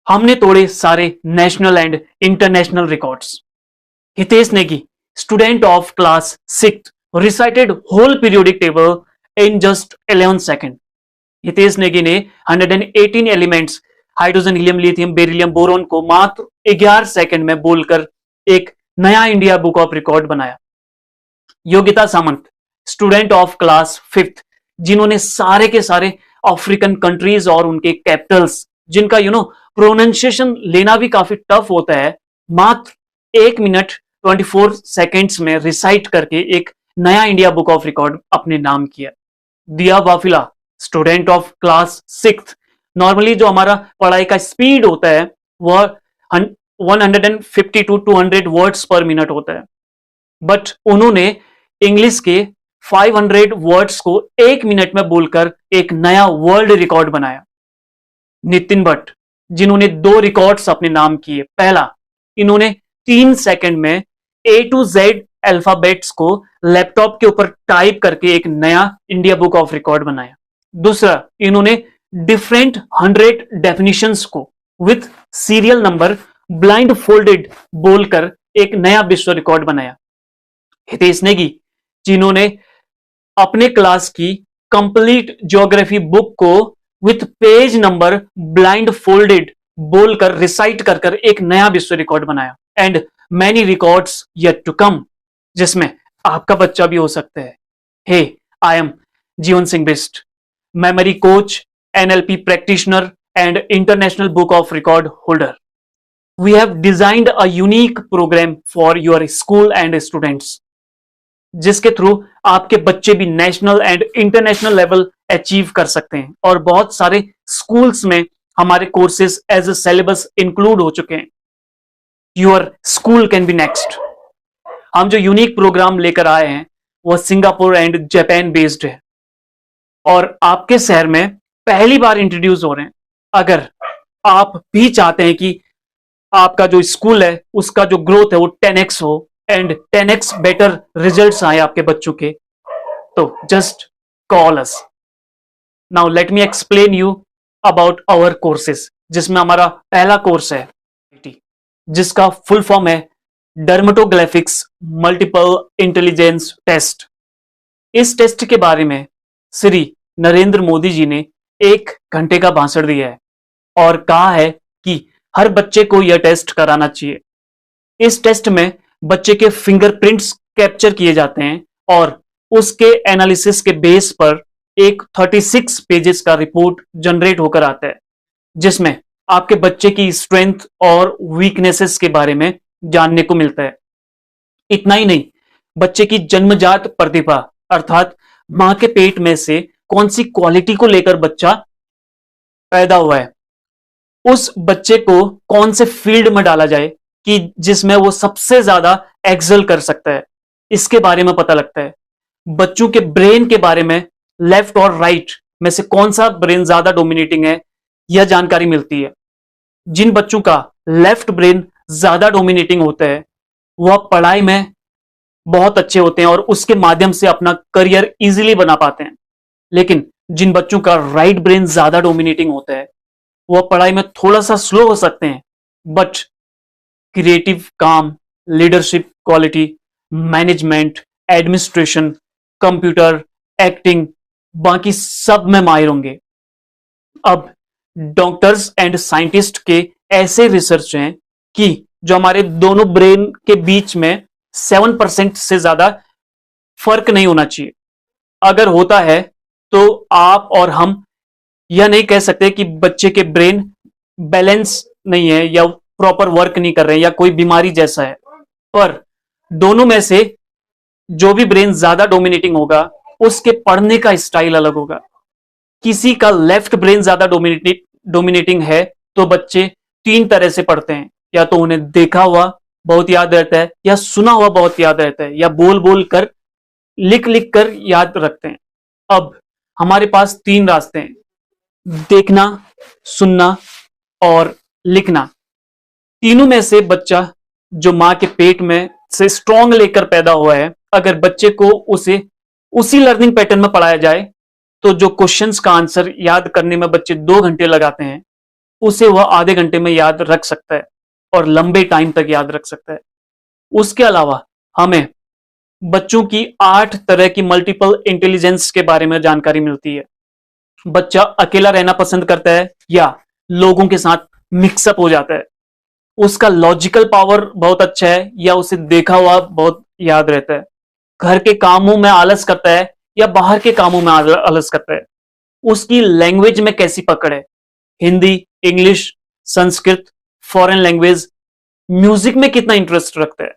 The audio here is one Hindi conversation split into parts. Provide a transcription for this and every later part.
हमने तोड़े सारे national and international records. Hitesh Negi, student of class 6th, recited whole periodic table in just 11 seconds. Hitesh Negi ने 118 elements hydrogen, helium, lithium, beryllium, boron को मात्र 11 सेकंड में बोलकर एक नया इंडिया बुक ऑफ रिकॉर्ड बनाया। योगिता सामंत, स्टूडेंट ऑफ क्लास 5th, जिन्होंने सारे के सारे अफ्रीकन कंट्रीज और उनके कैपिटल्स, जिनका प्रोनाउंसिएशन लेना भी काफी टफ होता है, मात्र 1 मिनट 24 सेकेंड्स में रिसाइट करके एक नया इंडिया बुक ऑफ रिकॉर्ड अपने नाम किया। दिया वाफिला, student of class 6th, normally जो हमारा पढ़ाई का स्पीड होता है वह 150 to 200 वर्ड्स पर मिनट होता है, बट उन्होंने इंग्लिश के 500 वर्ड्स को 1 मिनट में बोलकर एक नया वर्ल्ड रिकॉर्ड बनाया। नितिन भट्ट, जिन्होंने 2 रिकॉर्ड्स अपने नाम किए। पहला, इन्होंने 3 सेकंड में A to Z अल्फाबेट्स को लैपटॉप के ऊपर टाइप करके एक नया इंडिया बुक ऑफ रिकॉर्ड बनाया। दूसरा, इन्होंने डिफरेंट 100 डेफिनेशंस को with serial number blind folded बोलकर एक नया विश्व रिकॉर्ड बनाया। हितेश नेगी, जिन्होंने अपने क्लास की कंप्लीट ज्योग्राफी बुक को with page number blind folded बोलकर रिसाइट कर एक नया विश्व रिकॉर्ड बनाया। And many records yet to come, जिसमें आपका बच्चा भी हो सकता है। हे, I am Jeevan Singh Bisht, memory coach, NLP practitioner and international book of record holder. We have designed a unique program for your school and students, जिसके थ्रू आपके बच्चे भी national and international level achieve कर सकते हैं। और बहुत सारे स्कूल्स में हमारे courses as a syllabus include हो चुके हैं। Your school can be next. हम जो यूनिक प्रोग्राम लेकर आए हैं वह सिंगापुर एंड जापान बेस्ड है और आपके शहर में पहली बार इंट्रोड्यूस हो रहे हैं। अगर आप भी चाहते हैं कि आपका जो स्कूल है उसका जो ग्रोथ है वो 10x हो एंड 10x बेटर रिजल्ट्स आए आपके बच्चों के, तो just call us. Now let me explain you about our courses, जिसमें हमारा पहला कोर्स है जिसका फुल फॉर्म है डर्मेटोग्राफिक्स मल्टीपल इंटेलिजेंस टेस्ट। इस टेस्ट के बारे में श्री नरेंद्र मोदी जी ने 1 घंटे का भाषण दिया है और कहा है कि हर बच्चे को यह टेस्ट कराना चाहिए। इस टेस्ट में बच्चे के फिंगरप्रिंट्स कैप्चर किए जाते हैं और उसके एनालिसिस के बेस पर एक 36 पेजेस का रिपोर्ट जनरेट होकर आता है, जिसमें आपके बच्चे की स्ट्रेंथ और वीकनेसेस के बारे में जानने को मिलता है। इतना ही नहीं, बच्चे की जन्मजात प्रतिभा अर्थात मां के पेट में से कौन सी क्वालिटी को लेकर बच्चा पैदा हुआ है, उस बच्चे को कौन से फील्ड में डाला जाए कि जिसमें वो सबसे ज्यादा एक्सेल कर सकता है, इसके बारे में पता लगता है। बच्चों के ब्रेन के बारे में लेफ्ट और राइट में से कौन सा ब्रेन ज्यादा डोमिनेटिंग है, यह जानकारी मिलती है। जिन बच्चों का लेफ्ट ब्रेन ज्यादा डोमिनेटिंग होता है वह पढ़ाई में बहुत अच्छे होते हैं और उसके माध्यम से अपना करियर इजीली बना पाते हैं। लेकिन जिन बच्चों का राइट ब्रेन ज्यादा डोमिनेटिंग होता है वह पढ़ाई में थोड़ा सा स्लो हो सकते हैं, बट क्रिएटिव काम, leadership quality, management, administration, computer, acting, बाकी सब में माहिर होंगे। अब डॉक्टर्स एंड साइंटिस्ट के ऐसे रिसर्च हैं कि जो हमारे दोनों ब्रेन के बीच में 7% से ज्यादा फर्क नहीं होना चाहिए। अगर होता है तो आप और हम यह नहीं कह सकते कि बच्चे के ब्रेन बैलेंस नहीं है या प्रॉपर वर्क नहीं कर रहे हैं या कोई बीमारी जैसा है, पर दोनों में से जो भी ब्रेन ज्यादा डोमिनेटिंग होगा उसके पढ़ने का स्टाइल अलग होगा। किसी का लेफ्ट ब्रेन ज्यादा डोमिनेटिंग है तो बच्चे 3 तरह से पढ़ते हैं, या तो उन्हें देखा हुआ बहुत याद रहता है, या सुना हुआ बहुत याद रहता है, या बोल बोल कर लिख लिख कर याद रखते हैं। अब हमारे पास 3 रास्ते हैं, देखना, सुनना और लिखना। तीनों में से बच्चा जो मां के पेट में से स्ट्रॉन्ग लेकर पैदा हुआ है, अगर बच्चे को उसे उसी लर्निंग पैटर्न में पढ़ाया जाए तो जो क्वेश्चंस का आंसर याद करने में बच्चे 2 घंटे लगाते हैं उसे वह आधे घंटे में याद रख सकता है और लंबे टाइम तक याद रख सकता है। उसके अलावा हमें बच्चों की 8 तरह की मल्टीपल इंटेलिजेंस के बारे में जानकारी मिलती है। बच्चा अकेला रहना पसंद करता है या लोगों के साथ मिक्सअप हो जाता है। उसका लॉजिकल पावर बहुत अच्छा है या उसे देखा हुआ बहुत याद रहता है। घर के कामों में आलस करता है या बाहर के कामों में आलस करता है। उसकी लैंग्वेज में कैसी पकड़ है, Hindi, English, Sanskrit, foreign language, music में कितना इंटरेस्ट रखता है,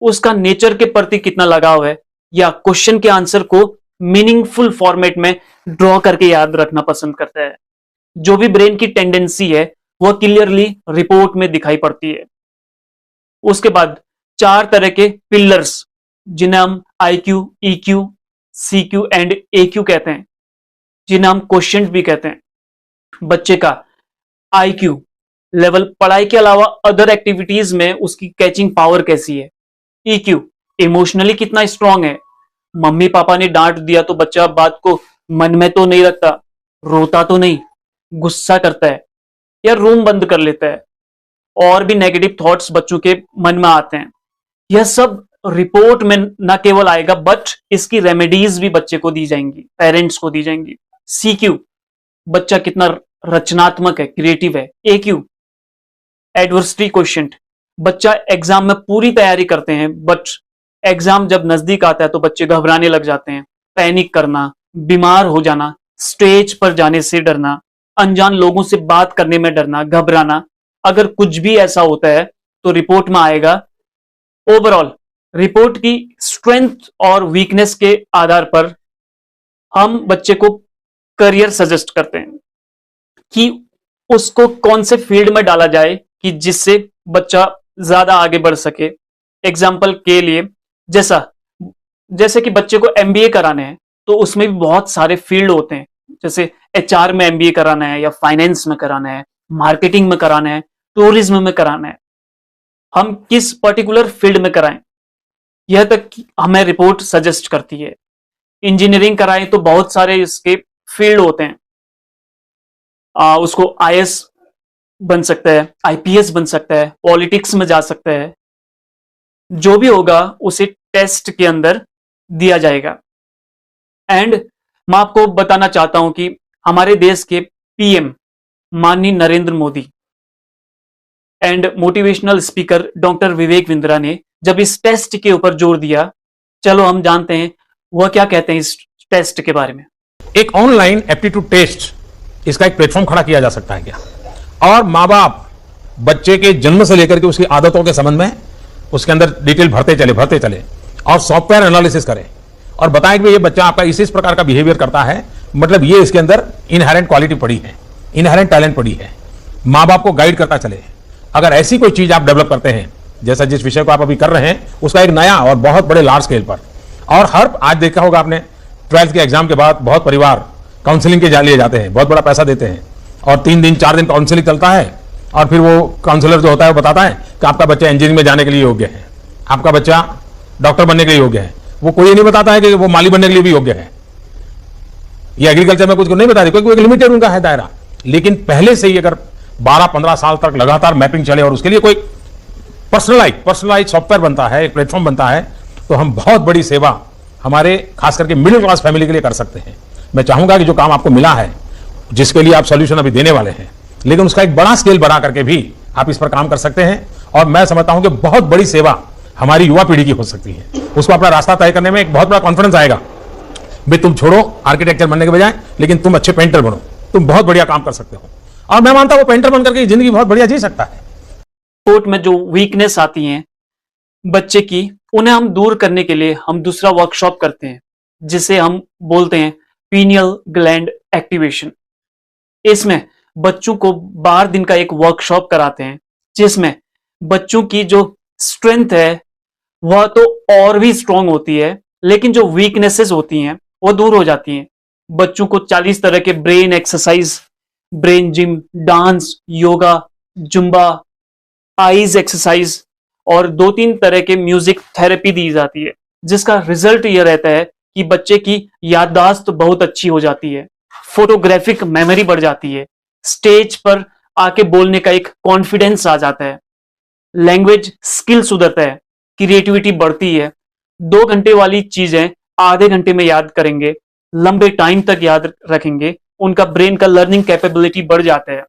उसका नेचर के प्रति कितना लगाव है या क्वेश्चन के आंसर को मीनिंगफुल फॉर्मेट में ड्रॉ करके याद रखना पसंद करता है। जो भी ब्रेन की टेंडेंसी है वह क्लियरली रिपोर्ट में दिखाई पड़ती है। उसके बाद 4 तरह के पिलर्स जिन्हें हम IQ, EQ, CQ and AQ कहते हैं, जिन्हें हम क्वेश्चन भी कहते हैं। बच्चे का IQ लेवल पढ़ाई के अलावा अदर एक्टिविटीज में उसकी कैचिंग पावर कैसी है। EQ इमोशनली कितना स्ट्रांग है, मम्मी पापा ने डांट दिया तो बच्चा बात को मन में तो नहीं रखता, रोता तो नहीं, गुस्सा करता है या रूम बंद कर लेता है, और भी नेगेटिव थॉट्स बच्चों के मन में आते हैं। यह सब रिपोर्ट में ना केवल आएगा बट इसकी रेमेडीज भी बच्चे को दी जाएंगी, पेरेंट्स को दी जाएंगी। CQ बच्चा कितना रचनात्मक है, क्रिएटिव है। AQ एडवर्सिटी क्वेश्चन, बच्चा एग्जाम में पूरी तैयारी करते हैं बट एग्जाम जब नजदीक आता है तो बच्चे घबराने लग जाते हैं, पैनिक करना, बीमार हो जाना, स्टेज पर जाने से डरना, अनजान लोगों से बात करने में डरना, घबराना। अगर कुछ भी ऐसा होता है तो रिपोर्ट में आएगा। ओवरऑल रिपोर्ट की स्ट्रेंथ और वीकनेस के आधार पर हम बच्चे को करियर सजेस्ट करते हैं कि उसको कौन से फील्ड में डाला जाए कि जिससे बच्चा ज्यादा आगे बढ़ सके। एग्जाम्पल के लिए जैसे कि बच्चे को MBA कराने हैं तो उसमें भी बहुत सारे फील्ड होते हैं, जैसे HR में MBA कराना है या फाइनेंस में कराना है, मार्केटिंग में कराना है, टूरिज्म में कराना है। हम किस पर्टिकुलर फील्ड में कराएं यह तक हमें रिपोर्ट सजेस्ट करती है। इंजीनियरिंग कराएं तो बहुत सारे इसके फील्ड होते हैं, उसको IAS बन सकता है, IPS बन सकता है, पॉलिटिक्स में जा सकता है। जो भी होगा उसे टेस्ट के अंदर दिया जाएगा। एंड मैं आपको बताना चाहता हूं कि हमारे देश के PM माननीय Narendra Modi and motivational speaker doctor Vivek Bindra ने जब इस टेस्ट के ऊपर जोर दिया, चलो हम जानते हैं वह क्या कहते हैं इस टेस्ट के बारे में। एक ऑनलाइन एप्टीट्यूड टेस्ट, इसका एक प्लेटफॉर्म खड़ा किया जा सकता है क्या? और माँ बाप बच्चे के जन्म से लेकर के उसकी आदतों के संबंध में उसके अंदर डिटेल भरते चले और सॉफ्टवेयर एनालिसिस करें और बताएं कि ये बच्चा आपका इस प्रकार का बिहेवियर करता है, मतलब ये इसके अंदर इनहेरेंट क्वालिटी पड़ी है, इनहेरेंट टैलेंट पड़ी है। माँ बाप को गाइड करता चले। अगर ऐसी कोई चीज आप डेवलप करते हैं, जैसा जिस विषय को आप अभी कर रहे हैं, उसका एक नया और बहुत बड़े लार्ज स्केल पर, और हर आज देखा होगा आपने 12th के एग्जाम के बाद बहुत परिवार काउंसलिंग के लिए जाते हैं, बहुत बड़ा पैसा देते हैं और 3 दिन 4 दिन काउंसलिंग चलता है और फिर वो काउंसलर जो होता है वो बताता है कि आपका बच्चा इंजीनियरिंग में जाने के लिए योग्य है, आपका बच्चा डॉक्टर बनने के लिए योग्य है। वो कोई ये नहीं बताता है कि वो माली बनने के लिए भी योग्य है, ये एग्रीकल्चर में कुछ नहीं बताते क्योंकि एक लिमिटेड उनका है दायरा। लेकिन पहले से ही अगर 12-15 साल तक लगातार मैपिंग चले और उसके लिए कोई पर्सनलाइज सॉफ्टवेयर बनता है, एक प्लेटफॉर्म बनता है, तो हम बहुत बड़ी सेवा हमारे खास करके मिडिल क्लास फैमिली के लिए कर सकते हैं। मैं चाहूंगा कि जो काम आपको मिला है, जिसके लिए आप सॉल्यूशन अभी देने वाले हैं, लेकिन उसका एक बड़ा स्केल बना करके भी आप इस पर काम कर सकते हैं। और मैं समझता हूं कि बहुत बड़ी सेवा हमारी युवा पीढ़ी की हो सकती है। उसको अपना रास्ता तय करने में एक बहुत बड़ा कॉन्फिडेंस आएगा। भाई तुम छोड़ो आर्किटेक्चर बनने के बजाय, लेकिन तुम अच्छे पेंटर बनो, तुम बहुत बढ़िया काम कर सकते हो। और मैं मानता हूं वो पेंटर बनकर के जिंदगी बहुत बढ़िया जी सकता है। रिपोर्ट में जो वीकनेस आती है बच्चे की, उन्हें हम दूर करने के लिए हम दूसरा वर्कशॉप करते हैं जिसे हम बोलते हैं पीनियल ग्लैंड एक्टिवेशन। इसमें बच्चों को 12 दिन का एक वर्कशॉप कराते हैं जिसमें बच्चों की जो स्ट्रेंथ है वह तो और भी स्ट्रांग होती है, लेकिन जो वीकनेसेस होती हैं वो दूर हो जाती हैं। बच्चों को 40 तरह के brain exercise, brain gym, dance, yoga, Zumba, eyes exercise और 2-3 तरह के म्यूजिक थेरेपी दी जाती है, जिसका रिजल्ट यह रहता है कि बच्चे की याददाश्त बहुत अच्छी हो जाती है, फोटोग्राफिक मेमोरी बढ़ जाती है, स्टेज पर आके बोलने का एक कॉन्फिडेंस आ जाता है, लैंग्वेज स्किल सुधरता है, क्रिएटिविटी बढ़ती है, 2 घंटे वाली चीजें आधे घंटे में याद करेंगे, लंबे टाइम तक याद रखेंगे, उनका ब्रेन का लर्निंग कैपेबिलिटी बढ़ जाता है।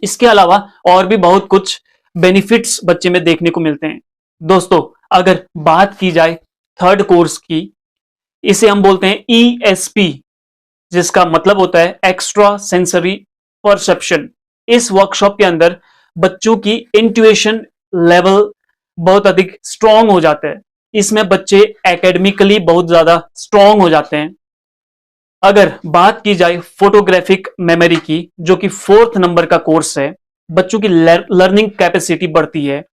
इसके अलावा और भी बहुत कुछ बेनिफिट्स बच्चे में देखने को मिलते हैं। दोस्तों, अगर बात की जाए थर्ड कोर्स की, इसे हम बोलते हैं ESP, जिसका मतलब होता है एक्स्ट्रा सेंसरी परसेप्शन। इस वर्कशॉप के अंदर बच्चों की इंट्यूएशन लेवल बहुत अधिक स्ट्रांग हो जाता है। इसमें बच्चे एकेडमिकली बहुत ज्यादा स्ट्रांग हो जाते हैं। अगर बात की जाए फोटोग्राफिक मेमोरी की, जो कि 4th नंबर का कोर्स है, बच्चों की लर्निंग कैपेसिटी बढ़ती है।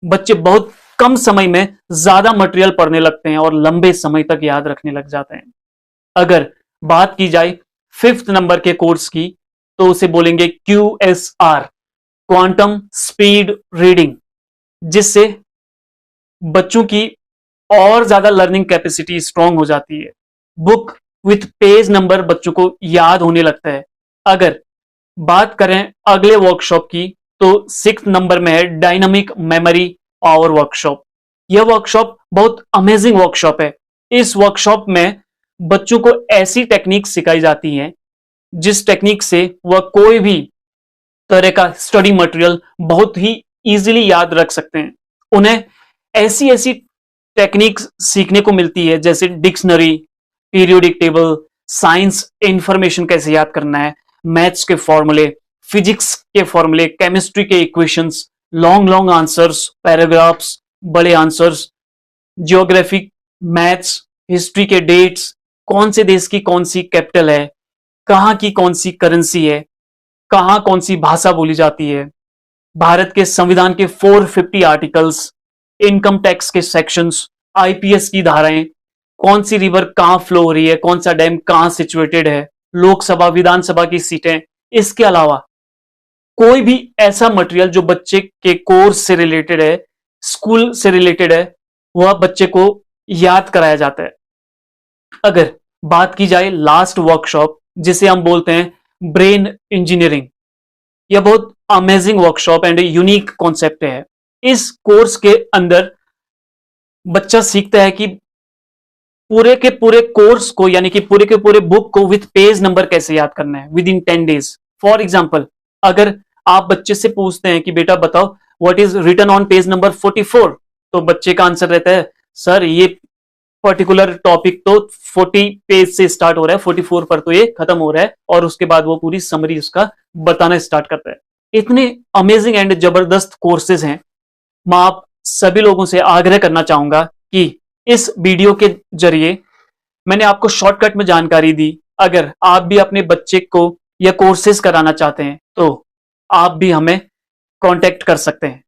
बच्चे बहुत कम समय में ज्यादा मटेरियल पढ़ने लगते हैं और लंबे समय तक याद रखने लग जाते हैं। अगर बात की जाए 5th नंबर के कोर्स की, तो उसे बोलेंगे QSR, क्वांटम स्पीड रीडिंग, जिससे बच्चों की और ज्यादा लर्निंग कैपेसिटी स्ट्रांग हो जाती है। बुक विथ पेज नंबर बच्चों को याद होने लगता है। अगर बात करें अगले वर्कशॉप की, तो 6th नंबर में है डायनामिक मेमोरी पावर वर्कशॉप। यह वर्कशॉप बहुत अमेजिंग वर्कशॉप है। इस वर्कशॉप में बच्चों को ऐसी टेक्निक सिखाई जाती हैं जिस टेक्निक से वह कोई भी तरह का स्टडी मटेरियल बहुत ही इजीली याद रख सकते हैं। उन्हें ऐसी ऐसी टेक्निक सीखने को मिलती है, जैसे dictionary, periodic table, science information कैसे याद करना है, मैथ्स के फॉर्मूले, फिजिक्स के फॉर्मूले, केमिस्ट्री के equations, long long answers, paragraphs, बड़े आंसर्स, जियोग्राफी, मैथ्स, हिस्ट्री के डेट्स, कौन से देश की कौन सी कैपिटल है, कहाँ की कौन सी करेंसी है, कहाँ कौन सी भाषा बोली जाती है, भारत के संविधान के 450 आर्टिकल्स, इनकम टैक्स के सेक्शंस, IPS की धाराएं, कौन सी रिवर कहाँ फ्लो हो रही है, कौन सा डैम कहाँ सिचुएटेड है, लोकसभा विधानसभा की सीटें। इसके अलावा कोई भी ऐसा मटेरियल जो बच्चे के कोर्स से रिलेटेड है, स्कूल से रिलेटेड है, वह बच्चे को याद कराया जाता है। अगर बात की जाए लास्ट वर्कशॉप, जिसे हम बोलते हैं ब्रेन इंजीनियरिंग, यह बहुत amazing workshop and unique concept है। इस कोर्स के अंदर बच्चा सीखता है कि पूरे के पूरे कोर्स को, यानी कि पूरे के पूरे बुक को विद पेज नंबर कैसे याद करना है within 10 days. For example, अगर आप बच्चे से पूछते हैं कि बेटा बताओ what is written on page number 44, तो बच्चे का आंसर रहता है सर ये पर्टिकुलर टॉपिक तो 40 पेज से स्टार्ट हो रहा है, 44 पर तो ये खत्म हो रहा है, और उसके बाद वो पूरी समरी उसका बताना स्टार्ट करता है। इतने अमेजिंग एंड जबरदस्त कोर्सेज हैं। मैं आप सभी लोगों से आग्रह करना चाहूंगा कि इस वीडियो के जरिए मैंने आपको शॉर्टकट में जानकारी दी। अगर आप भी अपने बच्चे को यह कोर्सेज कराना चाहते हैं तो आप भी हमें कांटेक्ट कर सकते हैं।